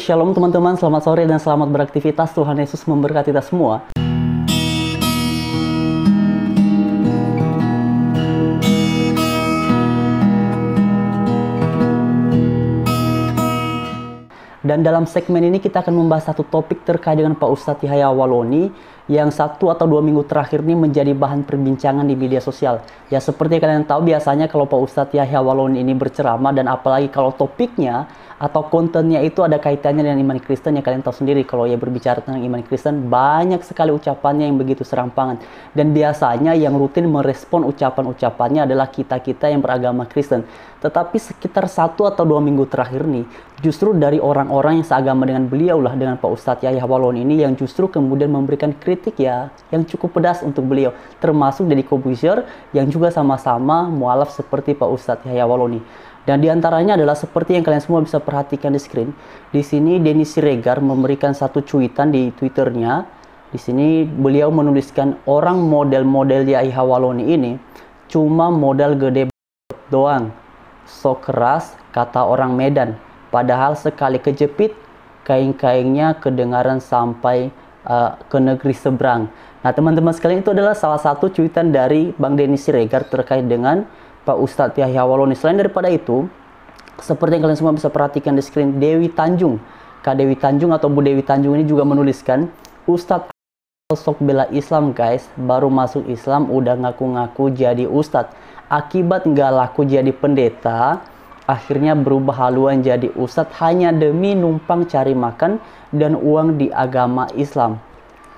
Shalom teman-teman, selamat sore dan selamat beraktivitas. Tuhan Yesus memberkati kita semua. Dan dalam segmen ini kita akan membahas satu topik terkait dengan Pak Ustadz Yahya Awaloni yang 1 atau 2 minggu terakhir ini menjadi bahan perbincangan di media sosial. Ya seperti kalian tahu biasanya kalau Pak Ustadz Yahya Awaloni ini berceramah, dan apalagi kalau topiknya atau kontennya itu ada kaitannya dengan iman Kristen, ya kalian tahu sendiri kalau ia berbicara tentang iman Kristen banyak sekali ucapannya yang begitu serampangan. Dan biasanya yang rutin merespon ucapan-ucapannya adalah kita-kita yang beragama Kristen. Tetapi sekitar 1 atau 2 minggu terakhir nih, justru dari orang-orang yang seagama dengan beliau lah, dengan Pak Ustadz Yahya Awaloni ini, yang justru kemudian memberikan kritik ya yang cukup pedas untuk beliau, termasuk Deddy Corbuzier yang juga sama-sama mualaf seperti Pak Ustadz Yahya Awaloni. Dan diantaranya adalah seperti yang kalian semua bisa perhatikan di screen. Di sini Denny Siregar memberikan satu cuitan di Twitternya. Di sini beliau menuliskan, orang model-model Yahya Awaloni ini cuma modal gede doang. So keras, kata orang Medan. Padahal sekali kejepit, kain-kainnya kedengaran sampai ke negeri seberang. Nah teman-teman sekalian, itu adalah salah satu cuitan dari Bang Denny Siregar terkait dengan Pak Ustadz Yahya Awaloni. Selain daripada itu, seperti yang kalian semua bisa perhatikan di screen, Dewi Tanjung, Kak Dewi Tanjung atau Bu Dewi Tanjung ini juga menuliskan, Ustadz sok bela Islam guys, baru masuk Islam udah ngaku-ngaku jadi Ustadz. Akibat nggak laku jadi pendeta, akhirnya berubah haluan jadi Ustadz hanya demi numpang cari makan dan uang di agama Islam.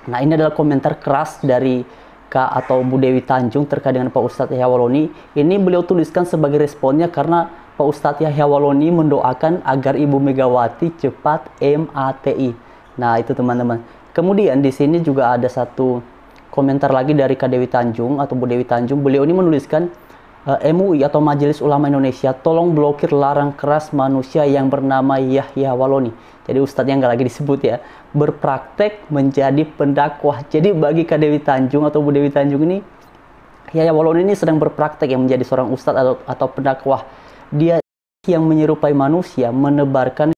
Nah ini adalah komentar keras dari Kak atau Bu Dewi Tanjung terkait dengan Pak Ustadz Yahya Awaloni. Ini beliau tuliskan sebagai responnya karena Pak Ustadz Yahya Awaloni mendoakan agar Ibu Megawati cepat MATI. Nah itu teman-teman. Kemudian di sini juga ada satu komentar lagi dari Kak Dewi Tanjung atau Bu Dewi Tanjung. Beliau ini menuliskan, MUI atau Majelis Ulama Indonesia tolong blokir larang keras manusia yang bernama Yahya Awaloni. Jadi ustadz yang nggak lagi disebut ya, berpraktek menjadi pendakwah. Jadi bagi Kak Dewi Tanjung atau Bu Dewi Tanjung ini, Yahya Awaloni ini sedang berpraktek yang menjadi seorang ustadz atau pendakwah. Dia yang menyerupai manusia, menebarkan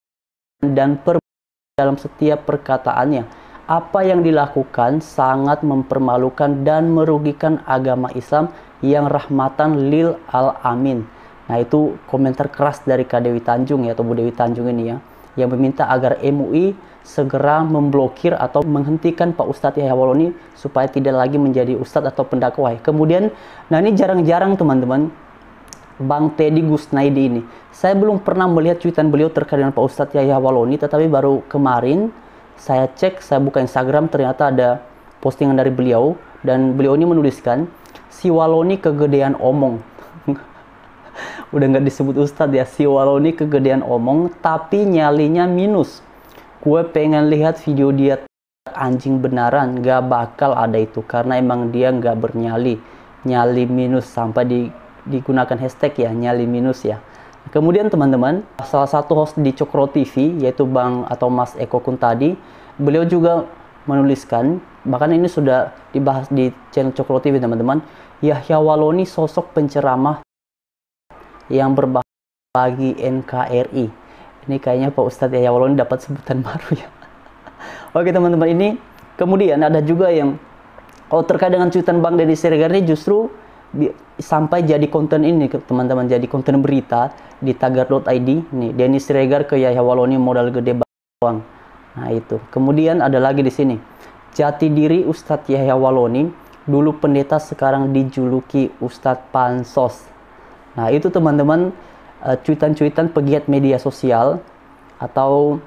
dan dalam setiap perkataannya. Apa yang dilakukan sangat mempermalukan dan merugikan agama Islam yang rahmatan lil alamin. Nah itu komentar keras dari Kak Dewi Tanjung ya, atau Bu Dewi Tanjung ini ya, yang meminta agar MUI segera memblokir atau menghentikan Pak Ustadz Yahya Awaloni supaya tidak lagi menjadi ustadz atau pendakwah. Kemudian, nah ini jarang-jarang teman-teman, Bang Teddy Gusnaidi ini, saya belum pernah melihat cuitan beliau terkait dengan Pak Ustadz Yahya Awaloni, tetapi baru kemarin saya cek, saya buka Instagram, ternyata ada postingan dari beliau, dan beliau ini menuliskan, si Waloni kegedean omong. Udah nggak disebut ustadz ya, si Waloni kegedean omong, tapi nyalinya minus. Gue pengen lihat video dia anjing benaran, gak bakal ada itu, karena emang dia nggak bernyali. Nyali minus, sampai digunakan hashtag ya, nyali minus ya. Kemudian teman-teman, salah satu host di Cokro TV, yaitu Bang atau Mas Eko Kuntadi, beliau juga menuliskan, bahkan ini sudah dibahas di channel Cokro TV teman-teman, Yahya Awaloni sosok penceramah yang berbahaya bagi NKRI. Ini kayaknya Pak Ustadz Yahya Awaloni dapat sebutan baru ya. Oke teman-teman, ini kemudian ada juga yang terkait dengan cuitan Bang Denny Siregar ini, justru sampai jadi konten ini teman-teman, jadi konten berita di tagar.id. Nih, Denny Siregar ke Yahya Awaloni modal gede bawang. Nah itu. Kemudian ada lagi di sini, jati diri Ustadz Yahya Awaloni, dulu pendeta sekarang dijuluki Ustadz Pansos. Nah itu teman-teman, cuitan-cuitan pegiat media sosial atau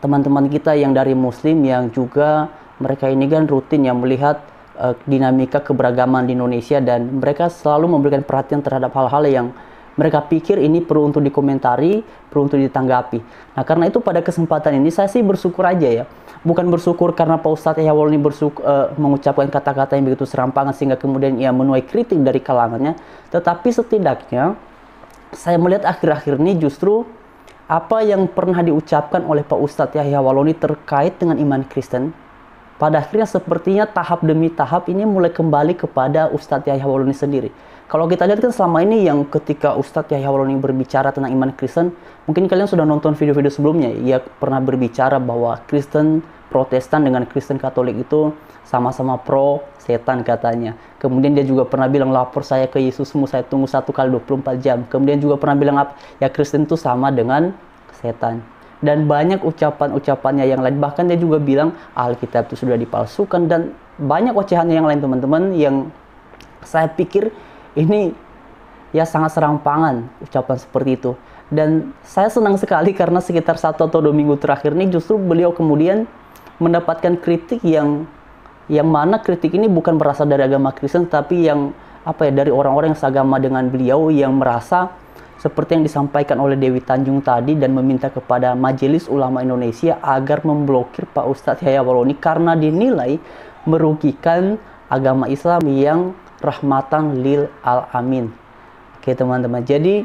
teman-teman kita yang dari Muslim, yang juga mereka ini kan rutin yang melihat dinamika keberagaman di Indonesia, dan mereka selalu memberikan perhatian terhadap hal-hal yang mereka pikir ini perlu untuk dikomentari, perlu untuk ditanggapi. Nah karena itu pada kesempatan ini saya sih bersyukur aja ya, bukan bersyukur karena Pak Ustadz Yahya Awaloni mengucapkan kata-kata yang begitu serampangan sehingga kemudian ia menuai kritik dari kalangannya, tetapi setidaknya saya melihat akhir-akhir ini justru apa yang pernah diucapkan oleh Pak Ustadz Yahya Awaloni terkait dengan iman Kristen, pada akhirnya sepertinya tahap demi tahap ini mulai kembali kepada Ustadz Yahya Waloni sendiri. Kalau kita lihat kan selama ini yang ketika Ustadz Yahya Waloni berbicara tentang iman Kristen, mungkin kalian sudah nonton video-video sebelumnya, ia pernah berbicara bahwa Kristen Protestan dengan Kristen Katolik itu sama-sama pro setan katanya. Kemudian dia juga pernah bilang, lapor saya ke Yesusmu, saya tunggu 1 kali 24 jam. Kemudian juga pernah bilang apa? Ya Kristen itu sama dengan setan. Dan banyak ucapan-ucapannya yang lain. Bahkan dia juga bilang Alkitab itu sudah dipalsukan. Dan banyak ocehannya yang lain teman-teman, yang saya pikir ini ya sangat serampangan ucapan seperti itu. Dan saya senang sekali karena sekitar 1 atau 2 minggu terakhir ini justru beliau kemudian mendapatkan kritik yang mana kritik ini bukan berasal dari agama Kristen, tapi yang dari orang-orang yang seagama dengan beliau, yang merasa seperti yang disampaikan oleh Dewi Tanjung tadi dan meminta kepada Majelis Ulama Indonesia agar memblokir Pak Ustadz Yahya Waloni karena dinilai merugikan agama Islam yang rahmatan lil alamin. Oke teman-teman, jadi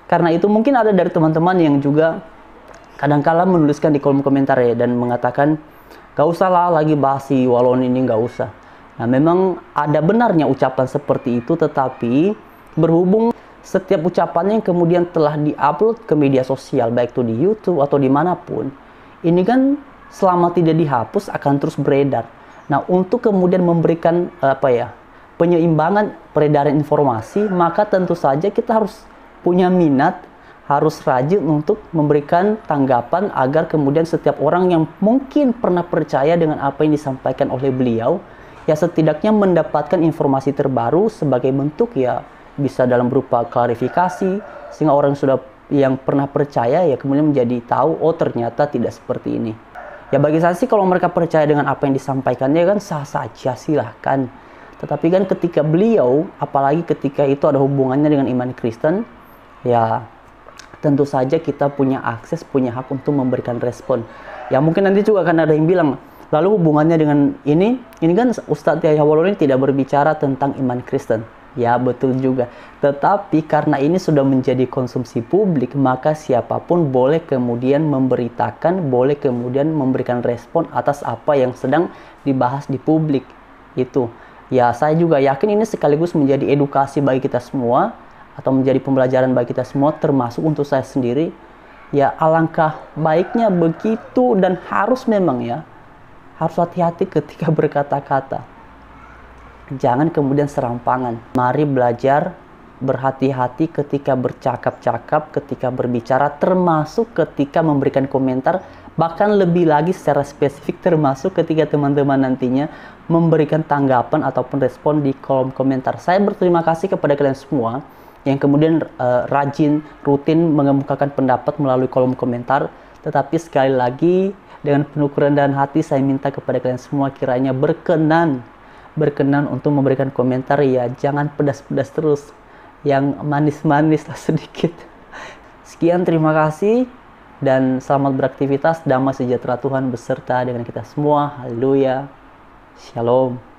karena itu mungkin ada dari teman-teman yang juga kadang-kala menuliskan di kolom komentar ya dan mengatakan gak usah lah lagi bahas si Waloni ini, gak usah. Nah memang ada benarnya ucapan seperti itu, tetapi berhubung setiap ucapannya yang kemudian telah diupload ke media sosial, baik itu di YouTube atau dimanapun, ini kan selama tidak dihapus akan terus beredar. Nah untuk kemudian memberikan penyeimbangan peredaran informasi, maka tentu saja kita harus punya minat, harus rajin untuk memberikan tanggapan agar kemudian setiap orang yang mungkin pernah percaya dengan apa yang disampaikan oleh beliau, ya setidaknya mendapatkan informasi terbaru sebagai bentuk ya bisa dalam berupa klarifikasi, sehingga orang yang pernah percaya ya kemudian menjadi tahu, oh ternyata tidak seperti ini. Ya bagi saya sih kalau mereka percaya dengan apa yang disampaikannya kan sah saja, silahkan. Tetapi kan ketika beliau, apalagi ketika itu ada hubungannya dengan iman Kristen, ya tentu saja kita punya akses, punya hak untuk memberikan respon. Ya mungkin nanti juga akan ada yang bilang, lalu hubungannya dengan ini kan Ustadz Yahya Waloni tidak berbicara tentang iman Kristen. Ya betul juga. Tetapi karena ini sudah menjadi konsumsi publik, maka siapapun boleh kemudian memberitakan, boleh kemudian memberikan respon atas apa yang sedang dibahas di publik. Itu. Ya saya juga yakin ini sekaligus menjadi edukasi bagi kita semua, atau menjadi pembelajaran bagi kita semua, termasuk untuk saya sendiri. Ya alangkah baiknya begitu, dan harus memang ya, harus hati-hati ketika berkata-kata. Jangan kemudian serampangan. Mari belajar berhati-hati ketika bercakap-cakap, ketika berbicara, termasuk ketika memberikan komentar, bahkan lebih lagi secara spesifik termasuk ketika teman-teman nantinya memberikan tanggapan ataupun respon di kolom komentar. Saya berterima kasih kepada kalian semua yang kemudian rajin, rutin mengemukakan pendapat melalui kolom komentar. Tetapi sekali lagi, dengan penuh kerendahan hati, saya minta kepada kalian semua kiranya berkenan untuk memberikan komentar, ya jangan pedas-pedas terus, yang manis-manis lah sedikit. Sekian, terima kasih, dan selamat beraktivitas. Damai sejahtera Tuhan beserta dengan kita semua. Haleluya. Shalom.